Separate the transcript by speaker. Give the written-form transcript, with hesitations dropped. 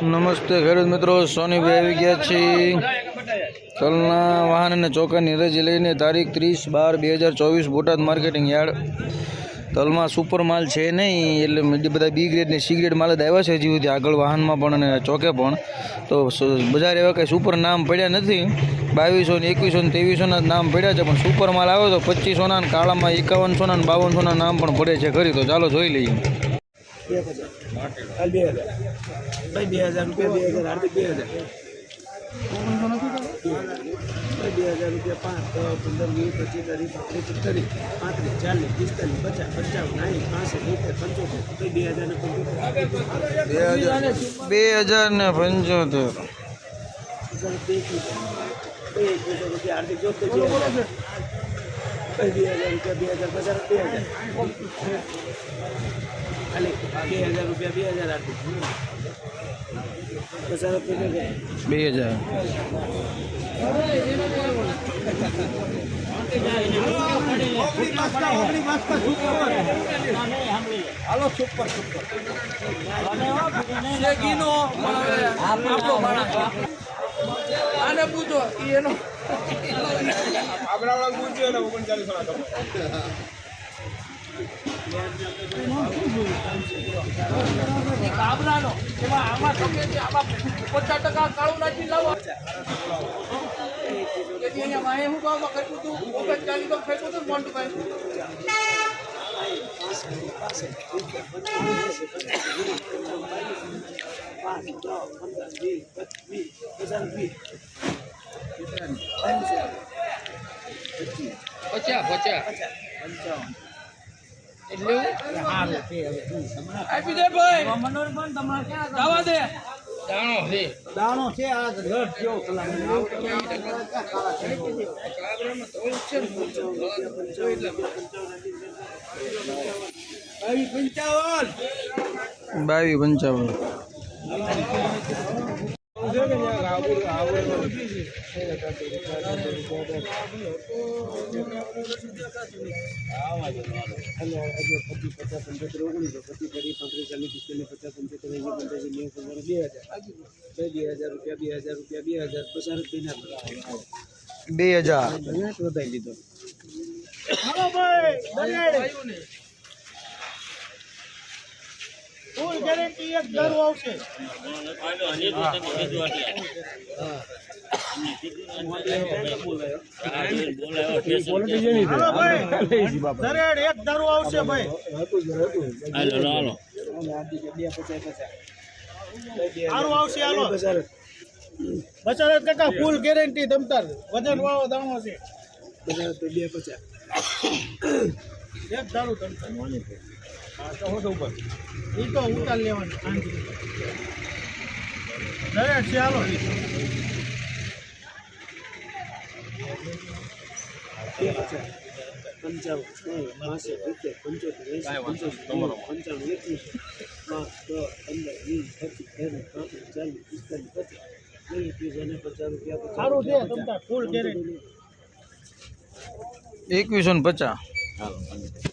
Speaker 1: નમસ્તે ખેડૂત મિત્રો, સોનીભાઈ આવી ગયા છે તલના વાહન અને ચોખાની રજી લઈને તારીખ 30/12/2024 બોટાદ માર્કેટિંગ યાર્ડ. તલમાં સુપર માલ છે નહીં, એટલે બધા બી ગ્રેડ ને સી ગ્રેડ માલ જ આવ્યા છે હજી સુધી, આગળ વાહનમાં પણ અને ચોકે પણ. તો બજાર એવા કંઈ સુપર નામ પડ્યા નથી. 2200 ને 2100 ને 2300ના નામ પડ્યા છે, પણ સુપર માલ આવ્યો તો 2500ના, કાળામાં 5100ના ને 5200ના નામ પણ પડે છે ખરી. તો ચાલો જોઈ લઈએ.
Speaker 2: 2000 રૂપિયા 2000 5 10 15 20
Speaker 3: આને પૂછો એનો આપણા પૂછ્યો ને 39 કાબરાનો એમાં આમાં તમે આમાં 50% કાળું નાખી લાવો. અહીંયા માએ હું કામમાં કર્યું હતું 39 તો ફેંકું હતું મોન્ટુભાઈ. આપી દે ભાઈ, મનોરંજન તમારે ક્યાં જવા દે. દાણો છે આ ઘર જો
Speaker 1: બાવી 55.
Speaker 2: ફૂલ ગેરંટી એક દર આવશે. એક ધારો આવશે ભાઈ. 50 ટકા ફૂલ ગેરંટી. તમતાર વજન વાળો દાણો છે. 250 એક ધારું તમતાર. એ તો ઉતાર લેવાનું શાંતિ. દરેક છે હાલો.
Speaker 1: 2150.